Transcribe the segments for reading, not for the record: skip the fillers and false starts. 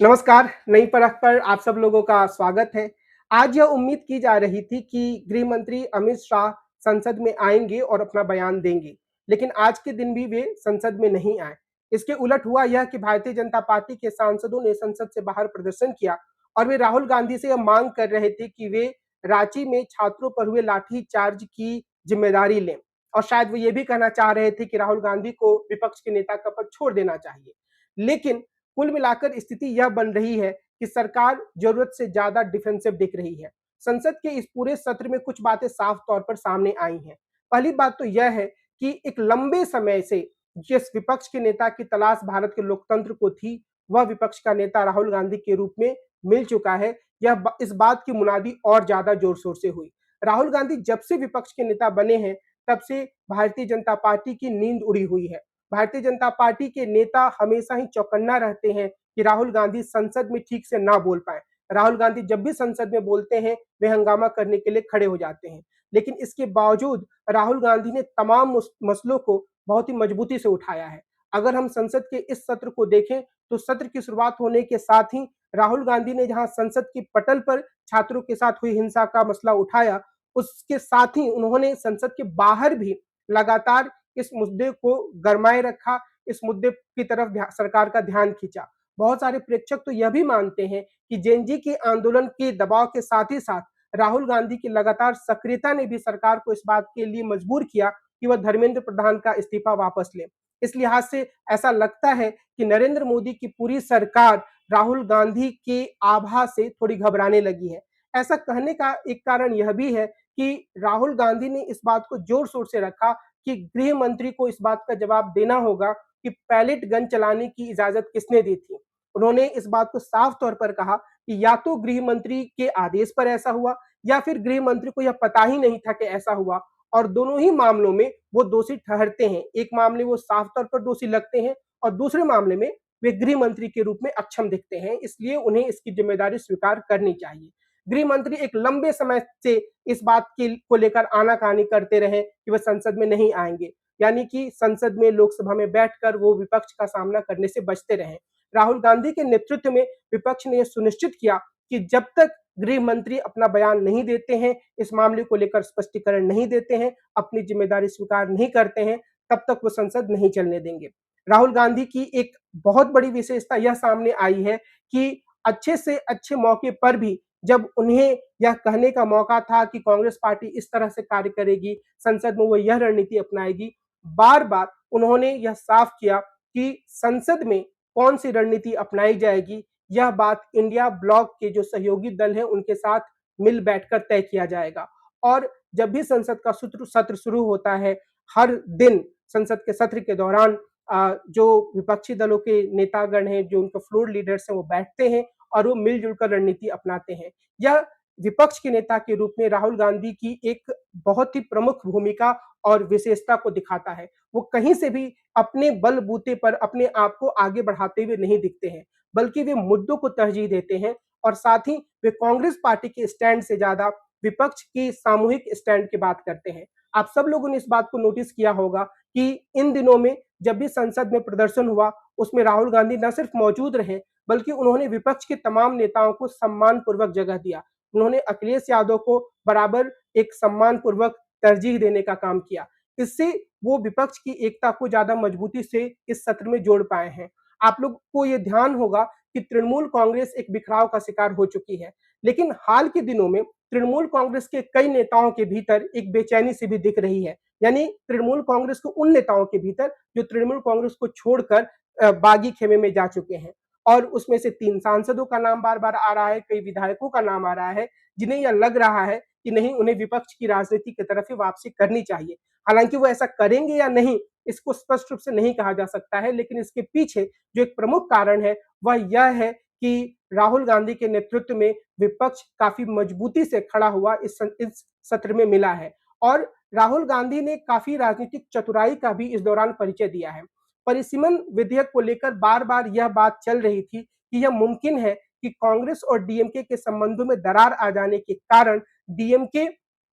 नमस्कार, नई परख पर आप सब लोगों का स्वागत है। आज यह उम्मीद की जा रही थी कि गृह मंत्री अमित शाह संसद में आएँगे और अपना बयान देंगे, लेकिन आज के दिन भी वे संसद में नहीं आए। इसके उलट हुआ यह कि भारतीय जनता पार्टी के सांसदों ने संसद से बाहर प्रदर्शन किया और वे राहुल गांधी से यह मांग कर रहे थे कि वे रांची में छात्रों पर हुए लाठीचार्ज की जिम्मेदारी लें और शायद वो ये भी कहना चाह रहे थे कि राहुल गांधी को विपक्ष के नेता का पद छोड़ देना चाहिए। लेकिन कुल मिलाकर स्थिति यह बन रही है कि सरकार जरूरत से ज्यादा डिफेंसिव दिख रही है। संसद के इस पूरे सत्र में कुछ बातें साफ तौर पर सामने आई हैं। पहली बात तो यह है कि एक लंबे समय से जिस विपक्ष के नेता की तलाश भारत के लोकतंत्र को थी, वह विपक्ष का नेता राहुल गांधी के रूप में मिल चुका है। इस बात की मुनादी और ज्यादा जोर शोर से हुई। राहुल गांधी जब से विपक्ष के नेता बने हैं, तब से भारतीय जनता पार्टी की नींद उड़ी हुई है। भारतीय जनता पार्टी के नेता हमेशा ही चौकन्ना रहते हैं कि राहुल गांधी संसद में ठीक से ना बोल पाए। राहुल गांधी जब भी संसद में बोलते हैं, वे हंगामा करने के लिए खड़े हो जाते हैं। लेकिन इसके बावजूद राहुल गांधी ने तमाम मसलों को बहुत ही मजबूती से उठाया है। अगर हम संसद के इस सत्र को देखें, तो सत्र की शुरुआत होने के साथ ही राहुल गांधी ने जहां संसद की पटल पर छात्रों के साथ हुई हिंसा का मसला उठाया, उसके साथ ही उन्होंने संसद के बाहर भी लगातार इस मुद्दे को गरमाए रखा, इस मुद्दे की तरफ सरकार का ध्यान खींचा। बहुत सारे प्रेक्षक तो यह भी मानते हैं कि जेनजी के आंदोलन के दबाव के साथ ही साथ राहुल गांधी की लगातार सक्रियता ने भी सरकार को इस बात के लिए मजबूर किया कि वह धर्मेंद्र प्रधान का इस्तीफा वापस ले। इस लिहाज से ऐसा लगता है कि नरेंद्र मोदी की पूरी सरकार राहुल गांधी के आभा से थोड़ी घबराने लगी है। ऐसा कहने का एक कारण यह भी है कि राहुल गांधी ने इस बात को जोर शोर से रखा कि गृह मंत्री को इस बात का जवाब देना होगा कि पैलेट गन चलाने की इजाजत किसने दी थी। उन्होंने इस बात को साफ तौर पर कहा कि या तो गृह मंत्री के आदेश पर ऐसा हुआ या फिर गृह मंत्री को यह पता ही नहीं था कि ऐसा हुआ, और दोनों ही मामलों में वो दोषी ठहरते हैं। एक मामले वो साफ तौर पर दोषी लगते हैं और दूसरे मामले में वे गृह मंत्री के रूप में अक्षम दिखते हैं, इसलिए उन्हें इसकी जिम्मेदारी स्वीकार करनी चाहिए। गृह मंत्री एक लंबे समय से इस बात को लेकर आनाकानी करते रहे कि वह संसद में नहीं आएंगे, यानी कि संसद में लोकसभा में बैठकर वो विपक्ष का सामना करने से बचते रहे। राहुल गांधी के नेतृत्व में विपक्ष ने यह सुनिश्चित किया कि जब तक गृह मंत्री अपना बयान नहीं देते हैं, इस मामले को लेकर स्पष्टीकरण नहीं देते हैं, अपनी जिम्मेदारी स्वीकार नहीं करते हैं, तब तक वो संसद नहीं चलने देंगे। राहुल गांधी की एक बहुत बड़ी विशेषता यह सामने आई है कि अच्छे से अच्छे मौके पर भी जब उन्हें यह कहने का मौका था कि कांग्रेस पार्टी इस तरह से कार्य करेगी, संसद में वो यह रणनीति अपनाएगी, बार-बार उन्होंने यह साफ किया कि संसद में कौन-सी रणनीति अपनाई जाएगी, यह बात इंडिया ब्लॉक के जो सहयोगी दल हैं, उनके साथ मिल बैठकर तय किया जाएगा। और जब भी संसद का सत्र शुरू होता है, हर दिन संसद के सत्र के दौरान जो विपक्षी दलों के नेतागण हैं, जो उनके फ्लोर लीडर्स हैं, वो बैठते हैं और वो मिलजुल कर रणनीति अपनाते हैं। यह विपक्ष के नेता के रूप में राहुल गांधी की एक बहुत ही प्रमुख भूमिका और विशेषता को दिखाता है। वो कहीं से भी अपने बलबूते पर अपने आप को आगे बढ़ाते हुए नहीं दिखते हैं, बल्कि वे मुद्दों को तरजीह देते हैं और साथ ही वे कांग्रेस पार्टी के स्टैंड से ज्यादा विपक्ष की सामूहिक स्टैंड की बात करते हैं। आप सब लोगों ने इस बात को नोटिस किया होगा कि इन दिनों में जब भी संसद में प्रदर्शन हुआ, उसमें राहुल गांधी न सिर्फ मौजूद रहे, बल्कि उन्होंने विपक्ष के तमाम नेताओं को सम्मानपूर्वक जगह दिया। उन्होंने अखिलेश यादव को बराबर एक सम्मानपूर्वक तरजीह देने का काम किया। इससे वो विपक्ष की एकता को ज्यादा मजबूती से इस सत्र में जोड़ पाए हैं। आप लोग को ये ध्यान होगा कि तृणमूल कांग्रेस एक बिखराव का शिकार हो चुकी है, लेकिन हाल के दिनों में तृणमूल कांग्रेस के कई नेताओं के भीतर एक बेचैनी सी भी दिख रही है। यानी तृणमूल कांग्रेस को उन नेताओं के भीतर जो तृणमूल कांग्रेस को छोड़कर बागी खेमे में जा चुके हैं, और उसमें से 3 सांसदों का नाम बार-बार आ रहा है, कई विधायकों का नाम आ रहा है, जिन्हें यह लग रहा है कि नहीं, उन्हें विपक्ष की राजनीति की तरफ ही वापसी करनी चाहिए। हालाँकि वो ऐसा करेंगे या नहीं, इसको स्पष्ट रूप से नहीं कहा जा सकता है, लेकिन इसके पीछे जो एक प्रमुख कारण है, वह यह है कि राहुल गांधी के नेतृत्व में विपक्ष काफ़ी मजबूती से खड़ा हुआ इस सत्र में मिला है, और राहुल गांधी ने काफ़ी राजनीतिक चतुराई का भी इस दौरान परिचय दिया है। परिसीमन विधेयक को लेकर बार-बार यह बात चल रही थी कि यह मुमकिन है कि कांग्रेस और डीएमके के संबंधों में दरार आ जाने के कारण डीएमके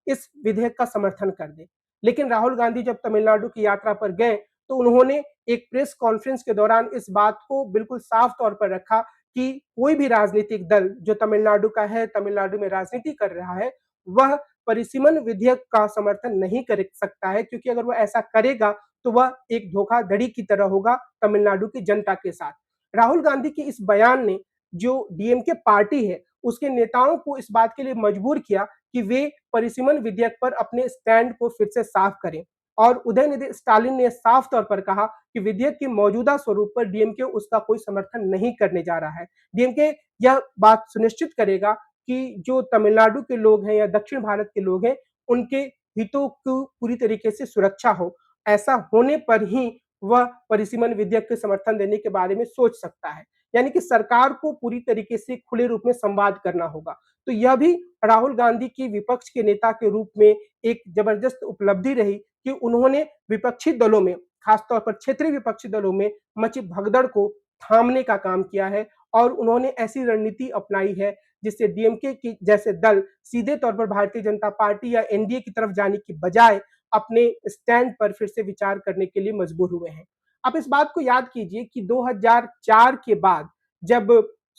इस विधेयक का समर्थन कर दे। लेकिन राहुल गांधी जब तमिलनाडु की यात्रा पर गए, तो उन्होंने एक प्रेस कॉन्फ्रेंस के दौरान इस बात को बिल्कुल साफ तौर पर रखा कि कोई भी राजनीतिक दल जो तमिलनाडु का है, तमिलनाडु में राजनीति कर रहा है, वह परिसीमन विधेयक का समर्थन नहीं कर सकता है, क्योंकि अगर वह ऐसा करेगा तो वह एक धोखाधड़ी की तरह होगा तमिलनाडु की जनता के साथ। राहुल गांधी के इस बयान ने जो डीएमके पार्टी है, उसके नेताओं को इस बात के लिए मजबूर किया कि वे परिसीमन विधेयक पर अपने स्टैंड को फिर से साफ करें। और उदयनिधि स्टालिन ने साफ तौर पर कहा कि विधेयक के मौजूदा स्वरूप पर डीएमके उसका कोई समर्थन नहीं करने जा रहा है। डीएमके यह बात सुनिश्चित करेगा कि जो तमिलनाडु के लोग हैं या दक्षिण भारत के लोग हैं, उनके हितों को पूरी तरीके से सुरक्षा हो। ऐसा होने पर ही वह परिसीमन विधेयक के समर्थन देने के बारे में सोच सकता है। यानी कि सरकार को पूरी तरीके से खुले रूप में संवाद करना होगा। तो यह भी राहुल गांधी की विपक्ष के नेता के रूप में एक जबरदस्त उपलब्धि रही कि उन्होंने विपक्षी दलों में, खासतौर पर क्षेत्रीय विपक्षी दलों में मची भगदड़ को थामने का काम किया है और उन्होंने ऐसी रणनीति अपनाई है जिससे डीएमके की जैसे दल सीधे तौर पर भारतीय जनता पार्टी या एनडीए की तरफ जाने की बजाय अपने स्टैंड पर फिर से विचार करने के लिए मजबूर हुए हैं। आप इस बात को याद कीजिए कि 2004 के बाद जब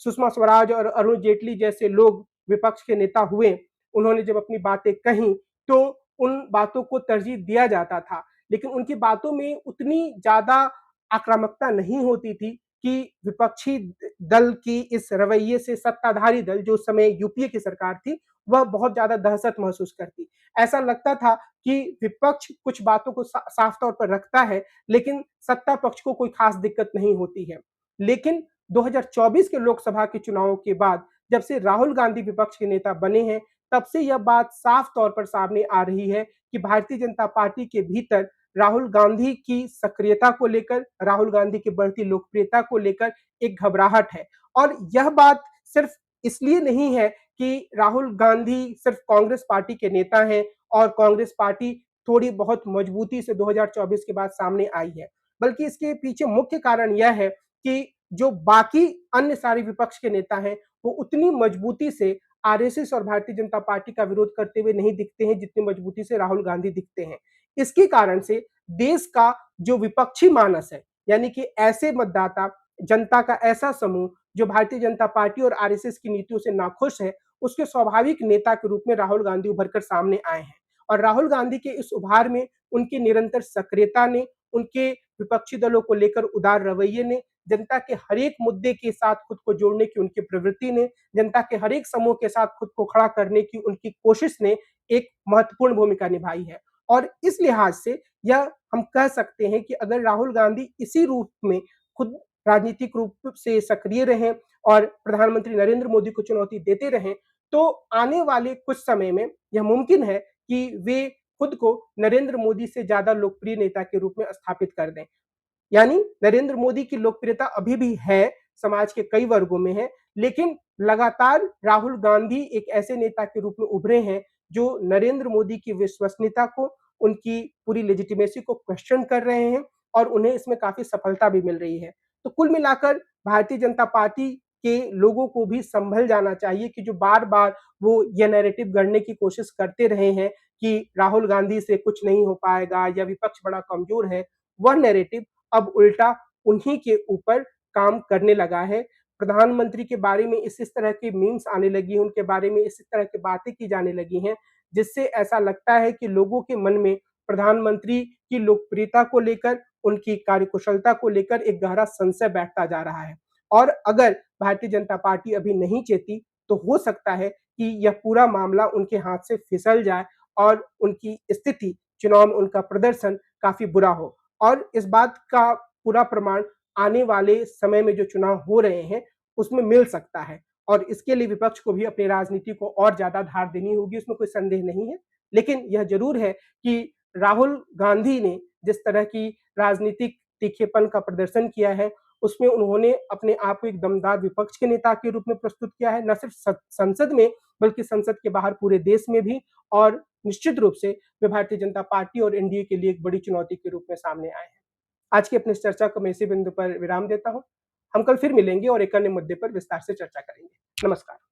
सुषमा स्वराज और अरुण जेटली जैसे लोग विपक्ष के नेता हुए, उन्होंने जब अपनी बातें कहीं तो उन बातों को तरजीह दिया जाता था, लेकिन उनकी बातों में उतनी ज़्यादा आक्रामकता नहीं होती थी कि विपक्षी दल की इस रवैये से सत्ताधारी दल, जो उस समय यूपीए की सरकार थी, वह बहुत ज़्यादा दहशत महसूस करती। ऐसा लगता था कि विपक्ष कुछ बातों को साफ तौर पर रखता है, लेकिन सत्ता पक्ष को कोई खास दिक्कत नहीं होती है। लेकिन 2024 के लोकसभा के चुनावों के बाद जब से राहुल गांधी विपक्ष के नेता बने हैं, तब से यह बात साफ तौर पर सामने आ रही है कि भारतीय जनता पार्टी के भीतर राहुल गांधी की सक्रियता को लेकर, राहुल गांधी की बढ़ती लोकप्रियता को लेकर एक घबराहट है। और यह बात सिर्फ इसलिए नहीं है कि राहुल गांधी सिर्फ कांग्रेस पार्टी के नेता हैं और कांग्रेस पार्टी थोड़ी बहुत मजबूती से 2024 के बाद सामने आई है, बल्कि इसके पीछे मुख्य कारण यह है कि जो बाकी अन्य सारे विपक्ष के नेता हैं, वो उतनी मजबूती से आरएसएस और भारतीय जनता पार्टी का विरोध करते हुए नहीं दिखते हैं, जितनी मजबूती से राहुल गांधी दिखते हैं। इसके कारण से देश का जो विपक्षी मानस है, यानी कि ऐसे मतदाता, जनता का ऐसा समूह जो भारतीय जनता पार्टी और आरएसएस की नीतियों से नाखुश है, उसके स्वाभाविक नेता के रूप में राहुल गांधी उभर कर सामने आए हैं। और राहुल गांधी के इस उभार में उनकी निरंतर सक्रियता ने, उनके विपक्षी दलों को लेकर उदार रवैये ने, जनता के हर एक मुद्दे के साथ खुद को जोड़ने की उनकी प्रवृत्ति ने, जनता के हर एक समूह के साथ खुद को खड़ा करने की उनकी कोशिश ने एक महत्वपूर्ण भूमिका निभाई है। और इस लिहाज से यह हम कह सकते हैं कि अगर राहुल गांधी इसी रूप में खुद राजनीतिक रूप से सक्रिय रहें और प्रधानमंत्री नरेंद्र मोदी को चुनौती देते रहें, तो आने वाले कुछ समय में यह मुमकिन है कि वे खुद को नरेंद्र मोदी से ज्यादा लोकप्रिय नेता के रूप में स्थापित कर दें। यानी नरेंद्र मोदी की लोकप्रियता अभी भी है, समाज के कई वर्गों में है, लेकिन लगातार राहुल गांधी एक ऐसे नेता के रूप में उभरे हैं जो नरेंद्र मोदी की विश्वसनीयता को, उनकी पूरी लेजिटिमेसी को क्वेश्चन कर रहे हैं और उन्हें इसमें काफी सफलता भी मिल रही है। तो कुल मिलाकर भारतीय जनता पार्टी के लोगों को भी संभल जाना चाहिए कि जो बार-बार वो यह नैरेटिव गढ़ने की कोशिश करते रहे हैं कि राहुल गांधी से कुछ नहीं हो पाएगा या विपक्ष बड़ा कमजोर है, वह नैरेटिव अब उल्टा उन्हीं के ऊपर काम करने लगा है। प्रधानमंत्री के बारे में इस तरह की मीम्स आने लगी हैं, उनके बारे में इस तरह की बातें की जाने लगी हैं, जिससे ऐसा लगता है कि लोगों के मन में प्रधानमंत्री की लोकप्रियता को लेकर, उनकी कार्यकुशलता को लेकर एक गहरा संशय बैठता जा रहा है। और अगर भारतीय जनता पार्टी अभी नहीं चेती, तो हो सकता है कि यह पूरा मामला उनके हाथ से फिसल जाए और उनकी स्थिति, चुनाव में उनका प्रदर्शन काफ़ी बुरा हो। और इस बात का पूरा प्रमाण आने वाले समय में जो चुनाव हो रहे हैं, उसमें मिल सकता है और इसके लिए विपक्ष को भी अपनी राजनीति को और ज़्यादा धार देनी होगी, उसमें कोई संदेह नहीं है। लेकिन यह ज़रूर है कि राहुल गांधी ने जिस तरह की राजनीतिक तीखेपन का प्रदर्शन किया है, उसमें उन्होंने अपने आप को एक दमदार विपक्ष के नेता के रूप में प्रस्तुत किया है, न सिर्फ संसद में, बल्कि संसद के बाहर पूरे देश में भी। और निश्चित रूप से वे भारतीय जनता पार्टी और एनडीए के लिए एक बड़ी चुनौती के रूप में सामने आए हैं। आज की अपनी इस चर्चा को मैं इसी बिंदु पर विराम देता हूँ। हम कल फिर मिलेंगे और एक अन्य मुद्दे पर विस्तार से चर्चा करेंगे। नमस्कार।